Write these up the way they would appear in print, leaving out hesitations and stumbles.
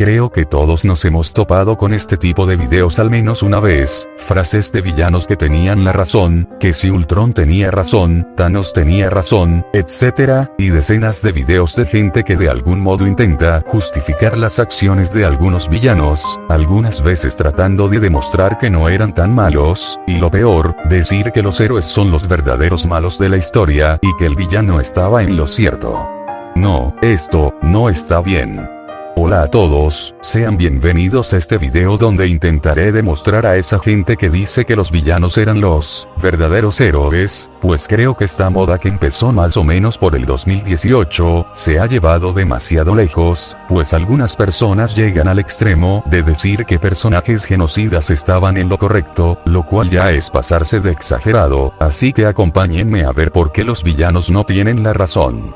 Creo que todos nos hemos topado con este tipo de videos al menos una vez, frases de villanos que tenían la razón, que si Ultron tenía razón, Thanos tenía razón, etc., y decenas de videos de gente que de algún modo intenta justificar las acciones de algunos villanos, algunas veces tratando de demostrar que no eran tan malos, y lo peor, decir que los héroes son los verdaderos malos de la historia y que el villano estaba en lo cierto. No, esto no está bien. Hola a todos, sean bienvenidos a este video donde intentaré demostrar a esa gente que dice que los villanos eran los verdaderos héroes, pues creo que esta moda que empezó más o menos por el 2018, se ha llevado demasiado lejos, pues algunas personas llegan al extremo de decir que personajes genocidas estaban en lo correcto, lo cual ya es pasarse de exagerado, así que acompáñenme a ver por qué los villanos no tienen la razón.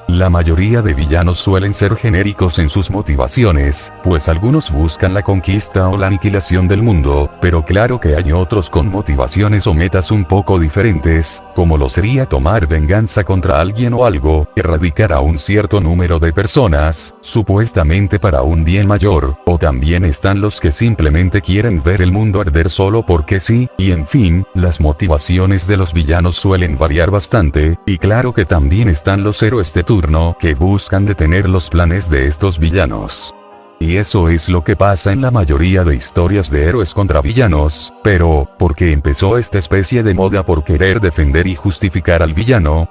La mayoría de villanos suelen ser genéricos en sus motivaciones, pues algunos buscan la conquista o la aniquilación del mundo, pero claro que hay otros con motivaciones o metas un poco diferentes, como lo sería tomar venganza contra alguien o algo, erradicar a un cierto número de personas, supuestamente para un bien mayor, o también están los que simplemente quieren ver el mundo arder solo porque sí, y en fin, las motivaciones de los villanos suelen variar bastante, y claro que también están los héroes de turno que buscan detener los planes de estos villanos. Y eso es lo que pasa en la mayoría de historias de héroes contra villanos, pero, ¿por qué empezó esta especie de moda por querer defender y justificar al villano?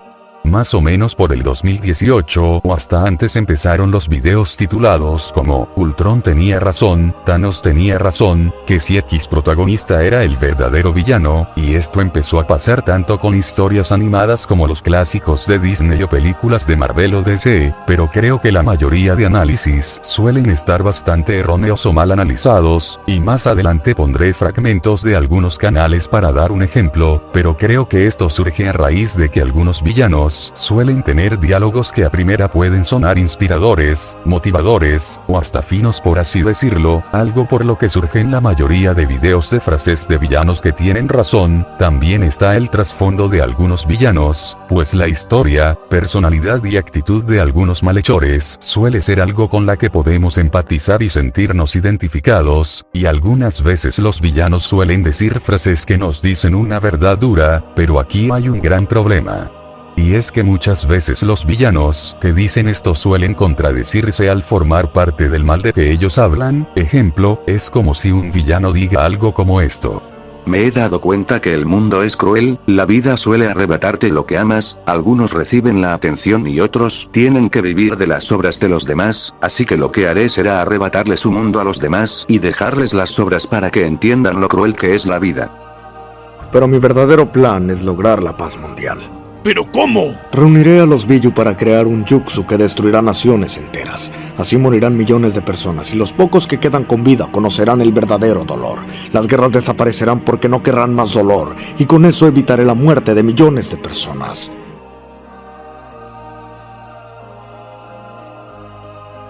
Más o menos por el 2018 o hasta antes empezaron los videos titulados como Ultron tenía razón, Thanos tenía razón, que si X protagonista era el verdadero villano, y esto empezó a pasar tanto con historias animadas como los clásicos de Disney o películas de Marvel o DC, pero creo que la mayoría de análisis suelen estar bastante erróneos o mal analizados, y más adelante pondré fragmentos de algunos canales para dar un ejemplo, pero creo que esto surge a raíz de que algunos villanos suelen tener diálogos que a primera pueden sonar inspiradores, motivadores, o hasta finos por así decirlo, algo por lo que surgen la mayoría de videos de frases de villanos que tienen razón. También está el trasfondo de algunos villanos, pues la historia, personalidad y actitud de algunos malhechores suele ser algo con la que podemos empatizar y sentirnos identificados, y algunas veces los villanos suelen decir frases que nos dicen una verdad dura, pero aquí hay un gran problema. Y es que muchas veces los villanos que dicen esto suelen contradecirse al formar parte del mal de que ellos hablan. Ejemplo, es como si un villano diga algo como esto: me he dado cuenta que el mundo es cruel, la vida suele arrebatarte lo que amas, algunos reciben la atención y otros tienen que vivir de las obras de los demás, así que lo que haré será arrebatarle su mundo a los demás y dejarles las obras para que entiendan lo cruel que es la vida. Pero mi verdadero plan es lograr la paz mundial. ¿Pero cómo? Reuniré a los Biju para crear un jutsu que destruirá naciones enteras. Así morirán millones de personas y los pocos que quedan con vida conocerán el verdadero dolor. Las guerras desaparecerán porque no querrán más dolor, y con eso evitaré la muerte de millones de personas.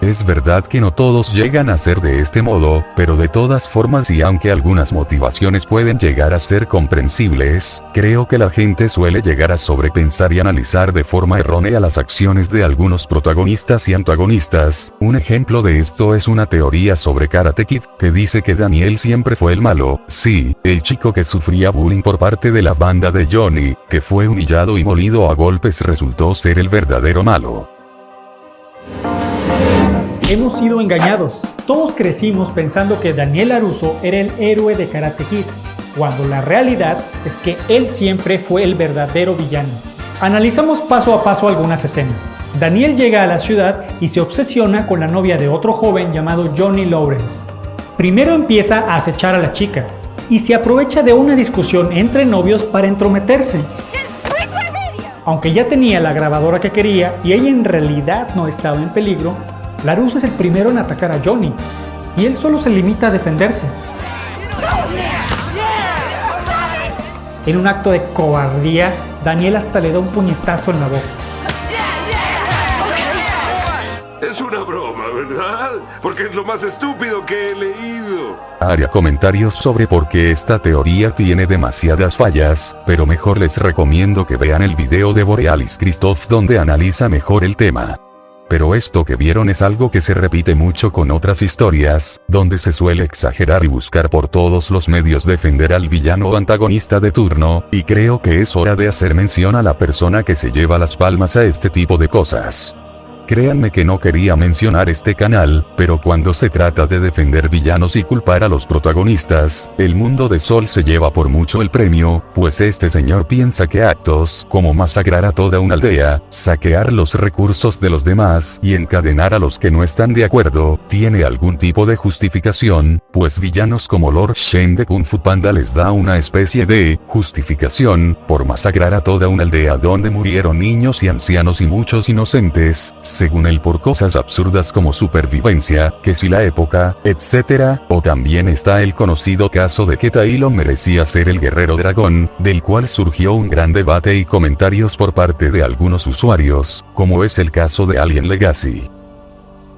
Es verdad que no todos llegan a ser de este modo, pero de todas formas y aunque algunas motivaciones pueden llegar a ser comprensibles, creo que la gente suele llegar a sobrepensar y analizar de forma errónea las acciones de algunos protagonistas y antagonistas. Un ejemplo de esto es una teoría sobre Karate Kid, que dice que Daniel siempre fue el malo, sí, el chico que sufría bullying por parte de la banda de Johnny, que fue humillado y molido a golpes, resultó ser el verdadero malo. Hemos sido engañados. Todos crecimos pensando que Daniel LaRusso era el héroe de Karate Kid, cuando la realidad es que él siempre fue el verdadero villano. Analizamos paso a paso algunas escenas. Daniel llega a la ciudad y se obsesiona con la novia de otro joven llamado Johnny Lawrence. Primero empieza a acechar a la chica y se aprovecha de una discusión entre novios para entrometerse. Aunque ya tenía la grabadora que quería y ella en realidad no estaba en peligro, LaRusso es el primero en atacar a Johnny, y él solo se limita a defenderse. En un acto de cobardía, Daniel hasta le da un puñetazo en la boca. es una broma, ¿verdad? Porque es lo más estúpido que he leído. Haría comentarios sobre por qué esta teoría tiene demasiadas fallas, pero mejor les recomiendo que vean el video de Borealis Christoph donde analiza mejor el tema. Pero esto que vieron es algo que se repite mucho con otras historias, donde se suele exagerar y buscar por todos los medios defender al villano o antagonista de turno, y creo que es hora de hacer mención a la persona que se lleva las palmas a este tipo de cosas. Créanme que no quería mencionar este canal, pero cuando se trata de defender villanos y culpar a los protagonistas, el mundo de Sol se lleva por mucho el premio, pues este señor piensa que actos como masacrar a toda una aldea, saquear los recursos de los demás y encadenar a los que no están de acuerdo, tiene algún tipo de justificación, pues villanos como Lord Shen de Kung Fu Panda les da una especie de justificación por masacrar a toda una aldea donde murieron niños y ancianos y muchos inocentes, según él por cosas absurdas como supervivencia, que si la época, etc. O también está el conocido caso de que Tai Lung merecía ser el guerrero dragón, del cual surgió un gran debate y comentarios por parte de algunos usuarios, como es el caso de Alien Legacy.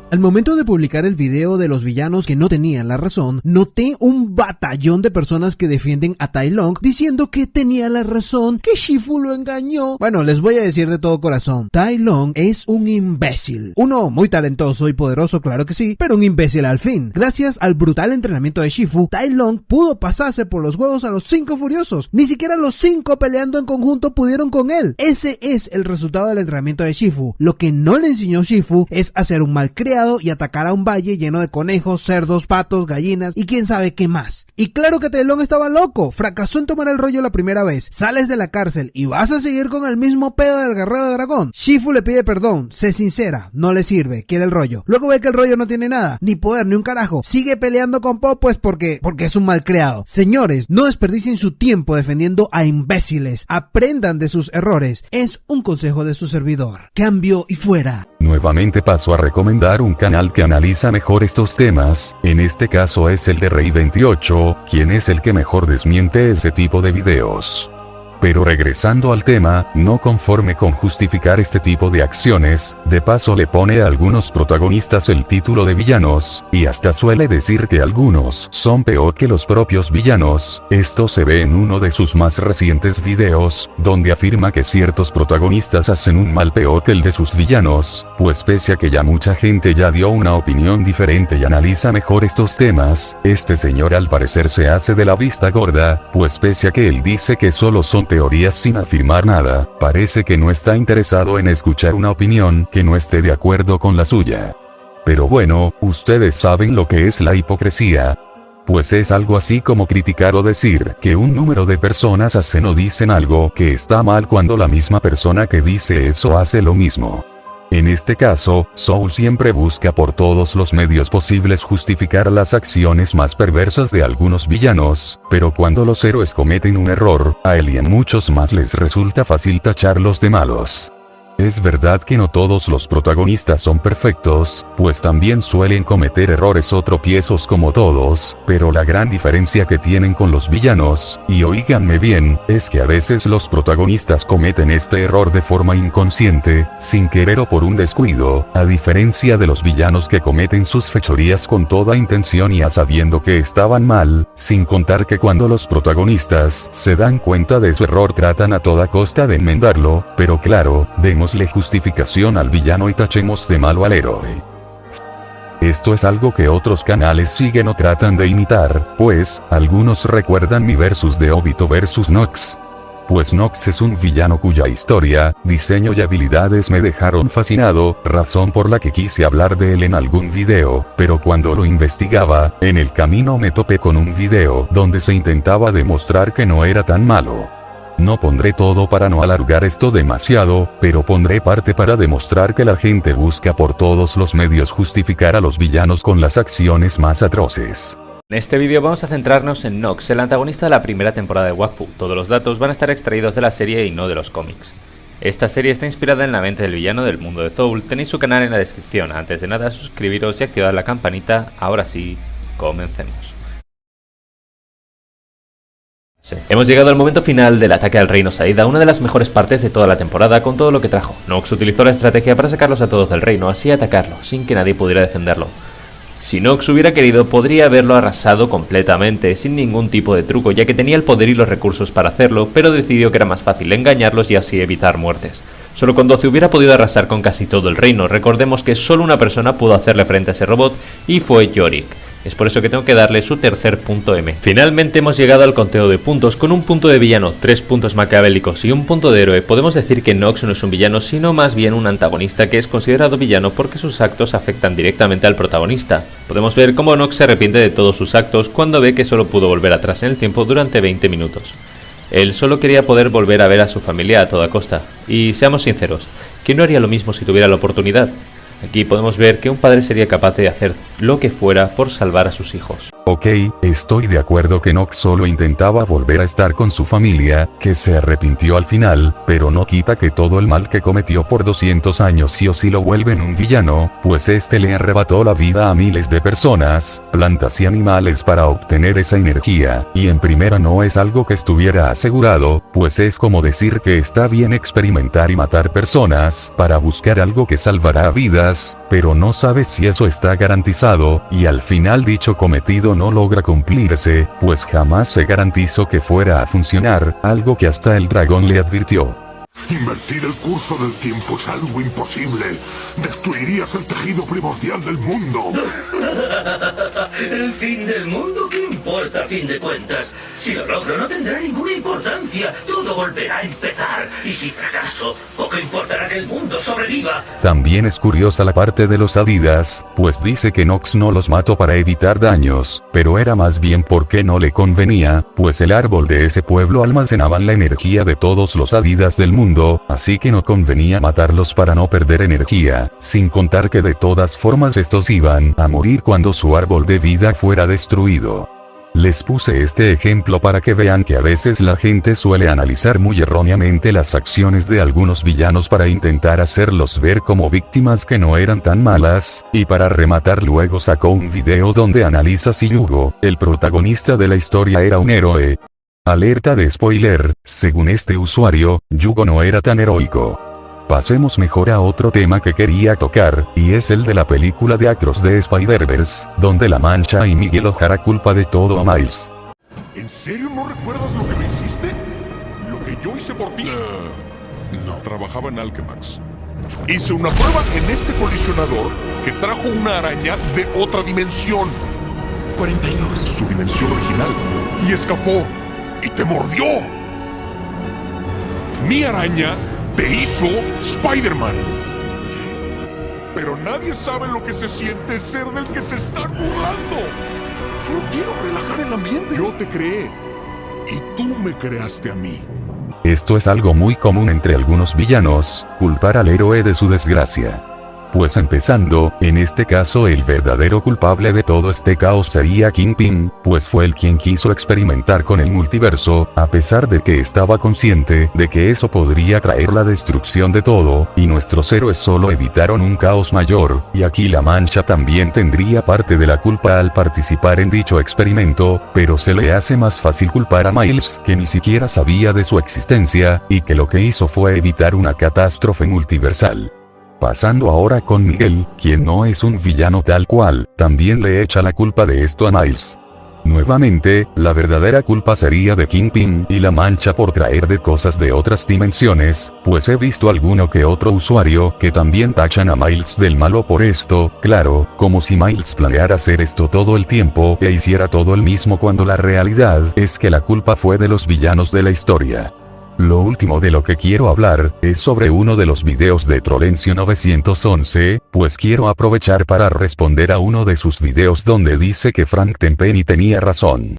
Al momento de publicar el video de los villanos que no tenían la razón, noté un batallón de personas que defienden a Tai Lung diciendo que tenía la razón, que Shifu lo engañó. Bueno, les voy a decir de todo corazón, Tai Lung es un imbécil. Uno muy talentoso y poderoso, claro que sí, pero un imbécil al fin. Gracias al brutal entrenamiento de Shifu, Tai Lung pudo pasarse por los huevos a los 5 furiosos. Ni siquiera los 5 peleando en conjunto pudieron con él. Ese es el resultado del entrenamiento de Shifu. Lo que no le enseñó Shifu es hacer un malcriado y atacar a un valle lleno de conejos, cerdos, patos, gallinas y quién sabe qué más. Y claro que Tai Lung estaba loco, fracasó en tomar el rollo la primera vez, sales de la cárcel y vas a seguir con el mismo pedo del guerrero de dragón. Shifu le pide perdón, sé sincera, no le sirve, quiere el rollo. Luego ve que el rollo no tiene nada, ni poder, ni un carajo, sigue peleando con Po pues porque es un malcriado. Señores, no desperdicien su tiempo defendiendo a imbéciles, aprendan de sus errores, es un consejo de su servidor. Cambio y fuera. Nuevamente paso a recomendar un canal que analiza mejor estos temas, en este caso es el de Rey28, quien es el que mejor desmiente ese tipo de videos. Pero regresando al tema, no conforme con justificar este tipo de acciones, de paso le pone a algunos protagonistas el título de villanos, y hasta suele decir que algunos son peor que los propios villanos. Esto se ve en uno de sus más recientes videos, donde afirma que ciertos protagonistas hacen un mal peor que el de sus villanos, pues pese a que ya mucha gente ya dio una opinión diferente y analiza mejor estos temas, este señor al parecer se hace de la vista gorda, pues pese a que él dice que solo son teorías sin afirmar nada, parece que no está interesado en escuchar una opinión que no esté de acuerdo con la suya. Pero bueno, ustedes saben lo que es la hipocresía. Pues es algo así como criticar o decir que un número de personas hacen o dicen algo que está mal cuando la misma persona que dice eso hace lo mismo. En este caso, Soul siempre busca por todos los medios posibles justificar las acciones más perversas de algunos villanos, pero cuando los héroes cometen un error, a él y a muchos más les resulta fácil tacharlos de malos. Es verdad que no todos los protagonistas son perfectos, pues también suelen cometer errores o tropiezos como todos, pero la gran diferencia que tienen con los villanos, y oíganme bien, es que a veces los protagonistas cometen este error de forma inconsciente, sin querer o por un descuido, a diferencia de los villanos que cometen sus fechorías con toda intención y a sabiendo que estaban mal, sin contar que cuando los protagonistas se dan cuenta de su error tratan a toda costa de enmendarlo, pero claro, démosle justificación al villano y tachemos de malo al héroe. Esto es algo que otros canales siguen o tratan de imitar, pues, algunos recuerdan mi versus de Obito versus Nox. Pues Nox es un villano cuya historia, diseño y habilidades me dejaron fascinado, razón por la que quise hablar de él en algún video, pero cuando lo investigaba, en el camino me topé con un video donde se intentaba demostrar que no era tan malo. No pondré todo para no alargar esto demasiado, pero pondré parte para demostrar que la gente busca por todos los medios justificar a los villanos con las acciones más atroces. En este vídeo vamos a centrarnos en Nox, el antagonista de la primera temporada de Wakfu. Todos los datos van a estar extraídos de la serie y no de los cómics. Esta serie está inspirada en la mente del villano del mundo de Soul. Tenéis su canal en la descripción. Antes de nada, suscribiros y activad la campanita. Ahora sí, comencemos. Hemos llegado al momento final del ataque al Reino Saída, una de las mejores partes de toda la temporada con todo lo que trajo. Nox utilizó la estrategia para sacarlos a todos del reino, así atacarlo, sin que nadie pudiera defenderlo. Si Nox hubiera querido, podría haberlo arrasado completamente, sin ningún tipo de truco, ya que tenía el poder y los recursos para hacerlo, pero decidió que era más fácil engañarlos y así evitar muertes. Solo con 12 hubiera podido arrasar con casi todo el reino. Recordemos que solo una persona pudo hacerle frente a ese robot, y fue Yorick. Es por eso que tengo que darle su tercer punto M. Finalmente hemos llegado al conteo de puntos. Con un punto de villano, 3 puntos maquiavélicos y un punto de héroe, podemos decir que Nox no es un villano, sino más bien un antagonista que es considerado villano porque sus actos afectan directamente al protagonista. Podemos ver cómo Nox se arrepiente de todos sus actos cuando ve que solo pudo volver atrás en el tiempo durante 20 minutos. Él solo quería poder volver a ver a su familia a toda costa. Y seamos sinceros, ¿quién no haría lo mismo si tuviera la oportunidad? Aquí podemos ver que un padre sería capaz de hacer lo que fuera por salvar a sus hijos. Ok, estoy de acuerdo que Nox solo intentaba volver a estar con su familia, que se arrepintió al final, pero no quita que todo el mal que cometió por 200 años sí o sí lo vuelven un villano, pues este le arrebató la vida a miles de personas, plantas y animales para obtener esa energía, y en primera no es algo que estuviera asegurado, pues es como decir que está bien experimentar y matar personas, para buscar algo que salvará vidas, pero no sabes si eso está garantizado, y al final dicho cometido no logra cumplirse, pues jamás se garantizó que fuera a funcionar, algo que hasta el dragón le advirtió. Invertir el curso del tiempo es algo imposible. Destruirías el tejido primordial del mundo. ¿El fin del mundo? ¿Qué importa a fin de cuentas? Si lo logro no tendrá ninguna importancia. Todo volverá a empezar. Y si fracaso, poco importará que el mundo sobreviva. También es curiosa la parte de los Adidas, pues dice que Nox no los mató para evitar daños, pero era más bien porque no le convenía, pues el árbol de ese pueblo almacenaban la energía de todos los Adidas del mundo, así que no convenía matarlos para no perder energía, sin contar que de todas formas estos iban a morir cuando su árbol de vida fuera destruido. Les puse este ejemplo para que vean que a veces la gente suele analizar muy erróneamente las acciones de algunos villanos para intentar hacerlos ver como víctimas que no eran tan malas, y para rematar luego sacó un video donde analiza si Yugo, el protagonista de la historia, era un héroe. Alerta de spoiler, según este usuario, Yugo no era tan heroico. Pasemos mejor a otro tema que quería tocar, y es el de la película de Across the Spider-Verse, donde La Mancha y Miguel O'Hara culpa de todo a Miles. ¿En serio no recuerdas lo que me hiciste? ¿Lo que yo hice por ti? No. Trabajaba en Alchemax. Hice una prueba en este colisionador que trajo una araña de otra dimensión. 42. Su dimensión original. Y escapó. Y te mordió. Mi araña te hizo Spider-Man. Pero nadie sabe lo que se siente ser del que se están burlando. Solo quiero relajar el ambiente. Yo te creé. Y tú me creaste a mí. Esto es algo muy común entre algunos villanos, culpar al héroe de su desgracia. Pues empezando, en este caso el verdadero culpable de todo este caos sería Kingpin, pues fue él quien quiso experimentar con el multiverso, a pesar de que estaba consciente de que eso podría traer la destrucción de todo, y nuestros héroes solo evitaron un caos mayor, y aquí La Mancha también tendría parte de la culpa al participar en dicho experimento, pero se le hace más fácil culpar a Miles, que ni siquiera sabía de su existencia, y que lo que hizo fue evitar una catástrofe multiversal. Pasando ahora con Miguel, quien no es un villano tal cual, también le echa la culpa de esto a Miles. Nuevamente, la verdadera culpa sería de Kingpin y La Mancha por traer de cosas de otras dimensiones, pues he visto alguno que otro usuario que también tachan a Miles del malo por esto, claro, como si Miles planeara hacer esto todo el tiempo e hiciera todo el mismo cuando la realidad es que la culpa fue de los villanos de la historia. Lo último de lo que quiero hablar es sobre uno de los videos de Trolencio 911, pues quiero aprovechar para responder a uno de sus videos donde dice que Frank Tenpenny tenía razón.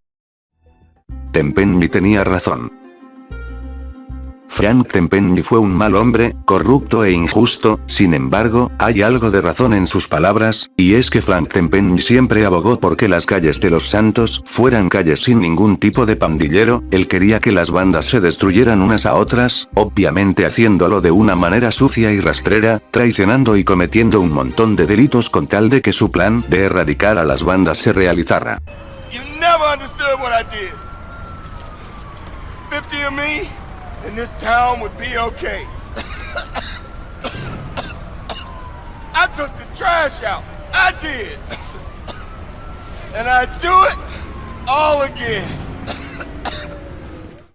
Tenpenny tenía razón. Frank Tenpenny fue un mal hombre, corrupto e injusto, sin embargo, hay algo de razón en sus palabras, y es que Frank Tenpenny siempre abogó por que las calles de Los Santos fueran calles sin ningún tipo de pandillero. Él quería que las bandas se destruyeran unas a otras, obviamente haciéndolo de una manera sucia y rastrera, traicionando y cometiendo un montón de delitos con tal de que su plan de erradicar a las bandas se realizara. You never understood what I did. of me, and this town would be okay. I took the trash out. I did. And I'd do it all again.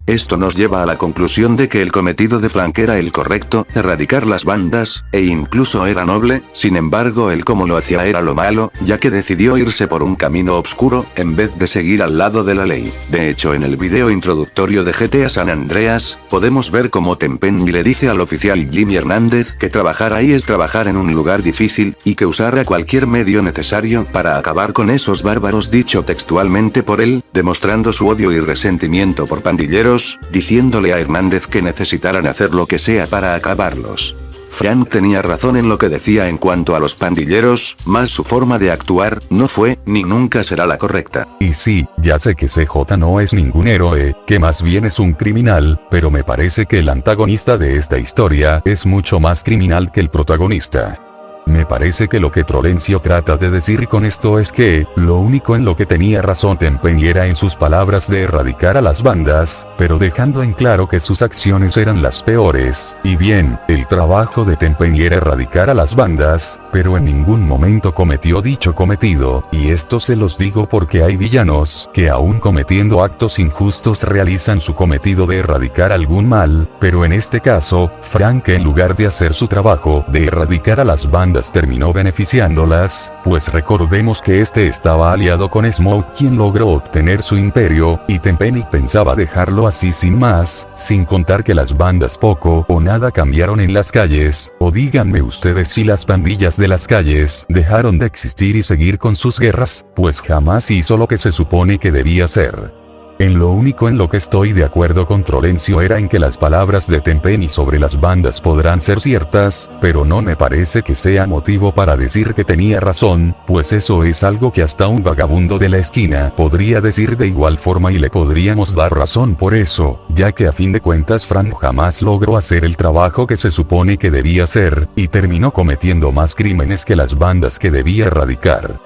Esto nos lleva a la conclusión de que el cometido de Frank era el correcto, erradicar las bandas, e incluso era noble. Sin embargo, el cómo lo hacía era lo malo, ya que decidió irse por un camino oscuro, en vez de seguir al lado de la ley. De hecho, en el video introductorio de GTA San Andreas, podemos ver cómo Tenpenny le dice al oficial Jimmy Hernández que trabajar ahí es trabajar en un lugar difícil, y que usara cualquier medio necesario para acabar con esos bárbaros, dicho textualmente por él, demostrando su odio y resentimiento por pandilleros, diciéndole a Hernández que necesitaran hacer lo que sea para acabarlos. Frank tenía razón en lo que decía en cuanto a los pandilleros, mas su forma de actuar no fue, ni nunca será la correcta. Y sí, ya sé que CJ no es ningún héroe, que más bien es un criminal, pero me parece que el antagonista de esta historia es mucho más criminal que el protagonista. Me parece que lo que Trolencio trata de decir con esto es que, lo único en lo que tenía razón Tenpenny era en sus palabras de erradicar a las bandas, pero dejando en claro que sus acciones eran las peores. Y bien, el trabajo de Tenpenny era erradicar a las bandas, pero en ningún momento cometió dicho cometido, y esto se los digo porque hay villanos que aún cometiendo actos injustos realizan su cometido de erradicar algún mal, pero en este caso, Frank en lugar de hacer su trabajo de erradicar a las bandas terminó beneficiándolas, pues recordemos que este estaba aliado con Smoke, quien logró obtener su imperio, y Tenpenny pensaba dejarlo así sin más, sin contar que las bandas poco o nada cambiaron en las calles, o díganme ustedes si las pandillas de las calles dejaron de existir y seguir con sus guerras, pues jamás hizo lo que se supone que debía hacer. En lo único en lo que estoy de acuerdo con Trolencio era en que las palabras de Tenpenny sobre las bandas podrán ser ciertas, pero no me parece que sea motivo para decir que tenía razón, pues eso es algo que hasta un vagabundo de la esquina podría decir de igual forma y le podríamos dar razón por eso, ya que a fin de cuentas Frank jamás logró hacer el trabajo que se supone que debía hacer, y terminó cometiendo más crímenes que las bandas que debía erradicar.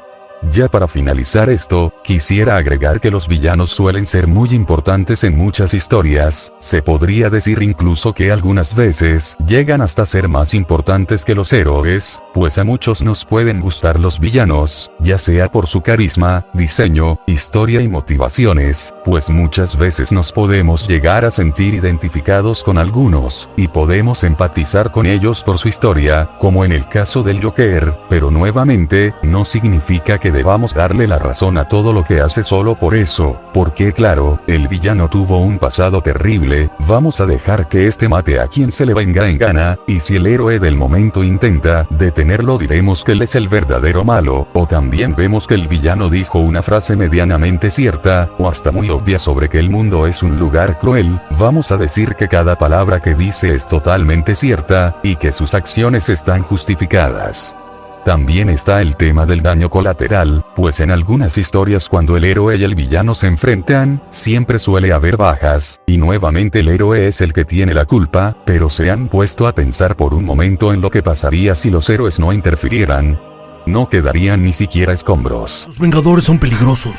Ya para finalizar esto, quisiera agregar que los villanos suelen ser muy importantes en muchas historias, se podría decir incluso que algunas veces llegan hasta ser más importantes que los héroes, pues a muchos nos pueden gustar los villanos, ya sea por su carisma, diseño, historia y motivaciones, pues muchas veces nos podemos llegar a sentir identificados con algunos, y podemos empatizar con ellos por su historia, como en el caso del Joker, pero nuevamente, no significa que debamos darle la razón a todo lo que hace solo por eso, porque claro, el villano tuvo un pasado terrible, vamos a dejar que este mate a quien se le venga en gana, y si el héroe del momento intenta detenerlo diremos que él es el verdadero malo, o también vemos que el villano dijo una frase medianamente cierta, o hasta muy obvia sobre que el mundo es un lugar cruel, vamos a decir que cada palabra que dice es totalmente cierta, y que sus acciones están justificadas. También está el tema del daño colateral, pues en algunas historias cuando el héroe y el villano se enfrentan, siempre suele haber bajas, y nuevamente el héroe es el que tiene la culpa, pero ¿se han puesto a pensar por un momento en lo que pasaría si los héroes no interfirieran? No quedarían ni siquiera escombros. Los Vengadores son peligrosos.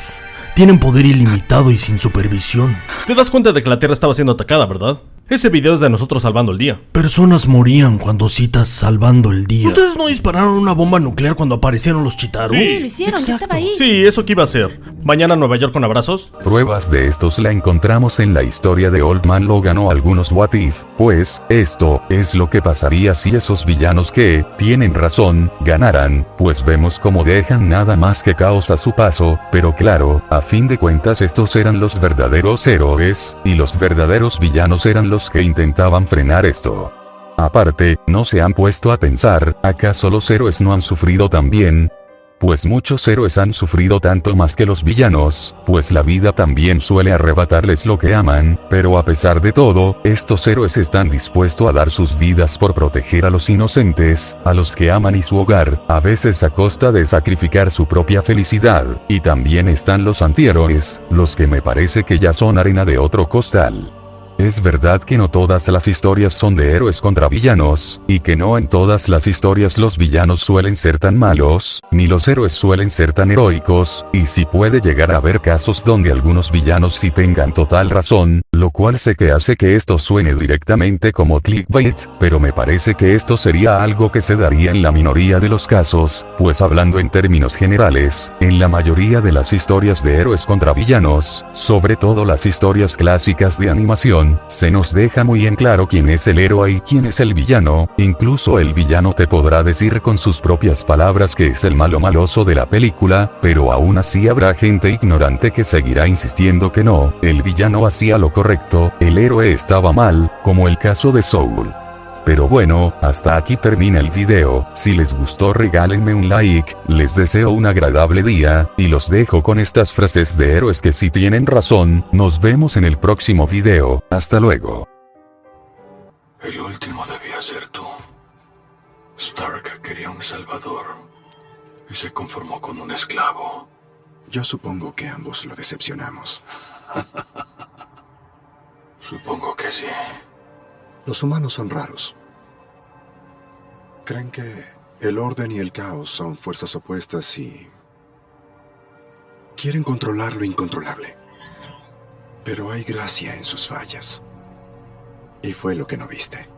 Tienen poder ilimitado y sin supervisión. Te das cuenta de que la Tierra estaba siendo atacada, ¿verdad? Ese video es de nosotros salvando el día. Personas morían cuando citas salvando el día. ¿Ustedes no dispararon una bomba nuclear cuando aparecieron los Chitauri? Sí, lo hicieron, yo estaba ahí. Sí, ¿eso qué iba a hacer? ¿Mañana Nueva York con abrazos? Pruebas de estos la encontramos en la historia de Old Man Logan o algunos What If, pues, esto es lo que pasaría si esos villanos que tienen razón, ganaran, pues vemos cómo dejan nada más que caos a su paso, pero claro, a fin de cuentas estos eran los verdaderos héroes, y los verdaderos villanos eran los que intentaban frenar esto. Aparte, ¿no se han puesto a pensar, acaso los héroes no han sufrido también? Pues muchos héroes han sufrido tanto más que los villanos, pues la vida también suele arrebatarles lo que aman, pero a pesar de todo, estos héroes están dispuestos a dar sus vidas por proteger a los inocentes, a los que aman y su hogar, a veces a costa de sacrificar su propia felicidad, y también están los antihéroes, los que me parece que ya son arena de otro costal. Es verdad que no todas las historias son de héroes contra villanos, y que no en todas las historias los villanos suelen ser tan malos, ni los héroes suelen ser tan heroicos, y sí puede llegar a haber casos donde algunos villanos sí tengan total razón, lo cual sé que hace que esto suene directamente como clickbait, pero me parece que esto sería algo que se daría en la minoría de los casos, pues hablando en términos generales, en la mayoría de las historias de héroes contra villanos, sobre todo las historias clásicas de animación, se nos deja muy en claro quién es el héroe y quién es el villano, incluso el villano te podrá decir con sus propias palabras que es el malo maloso de la película, pero aún así habrá gente ignorante que seguirá insistiendo que no, el villano hacía lo correcto, el héroe estaba mal, como el caso de Soul. Pero bueno, hasta aquí termina el video, si les gustó regálenme un like, les deseo un agradable día, y los dejo con estas frases de héroes que sí tienen razón, nos vemos en el próximo video, hasta luego. El último debía ser tú. Stark quería un salvador, y se conformó con un esclavo. Yo supongo que ambos lo decepcionamos. Supongo que sí. Los humanos son raros. Creen que el orden y el caos son fuerzas opuestas y quieren controlar lo incontrolable. Pero hay gracia en sus fallas. Y fue lo que no viste.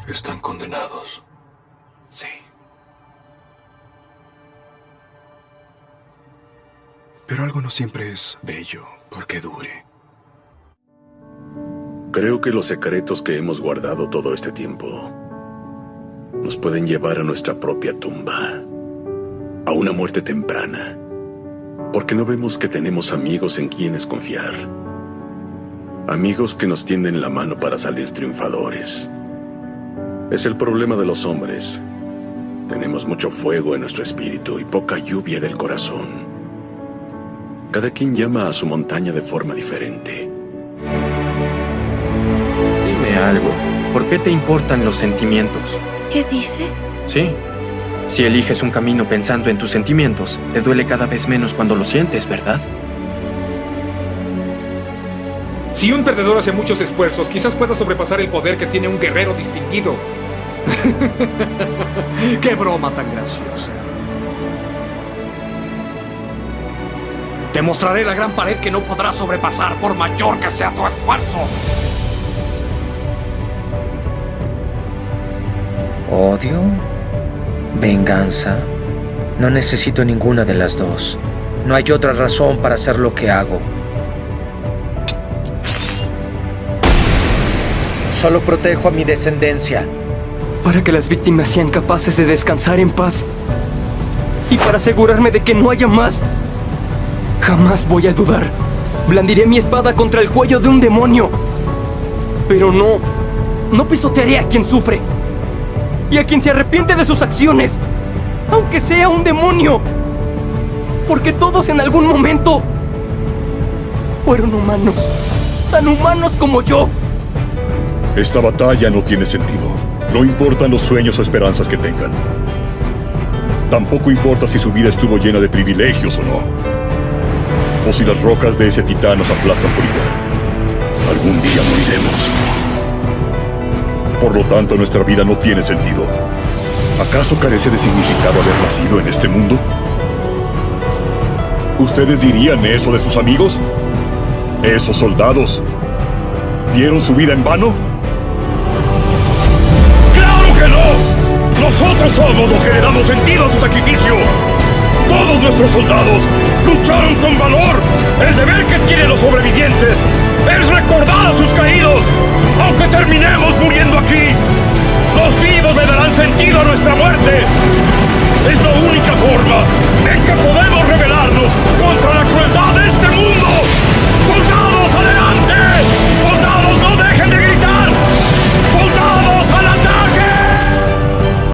Están condenados. Sí. Pero algo no siempre es bello porque dure. Creo que los secretos que hemos guardado todo este tiempo nos pueden llevar a nuestra propia tumba, a una muerte temprana, porque no vemos que tenemos amigos en quienes confiar, amigos que nos tienden la mano para salir triunfadores. Es el problema de los hombres. Tenemos mucho fuego en nuestro espíritu y poca lluvia del corazón. Cada quien llama a su montaña de forma diferente. Dime algo, ¿por qué te importan los sentimientos? ¿Qué dice? Sí. Si eliges un camino pensando en tus sentimientos, te duele cada vez menos cuando lo sientes, ¿verdad? Si un perdedor hace muchos esfuerzos, quizás pueda sobrepasar el poder que tiene un guerrero distinguido. ¡Qué broma tan graciosa! Te mostraré la gran pared que no podrás sobrepasar por mayor que sea tu esfuerzo. ¿Odio? ¿Venganza? No necesito ninguna de las dos. No hay otra razón para hacer lo que hago. Solo protejo a mi descendencia. Para que las víctimas sean capaces de descansar en paz. Y para asegurarme de que no haya más. Jamás voy a dudar. Blandiré mi espada contra el cuello de un demonio. Pero no pisotearé a quien sufre. Y a quien se arrepiente de sus acciones, aunque sea un demonio. Porque todos en algún momento fueron humanos, tan humanos como yo. Esta batalla no tiene sentido. No importan los sueños o esperanzas que tengan. Tampoco importa si su vida estuvo llena de privilegios o no. O si las rocas de ese titán nos aplastan por igual. Algún día moriremos. Por lo tanto, nuestra vida no tiene sentido. ¿Acaso carece de significado haber nacido en este mundo? ¿Ustedes dirían eso de sus amigos? ¿Esos soldados dieron su vida en vano? ¡Claro que no! ¡Nosotros somos los que le damos sentido a su sacrificio! Todos nuestros soldados lucharon con valor. El deber que tienen los sobrevivientes es recordar a sus caídos. Aunque terminemos muriendo aquí, los vivos le darán sentido a nuestra muerte. Es la única forma en que podemos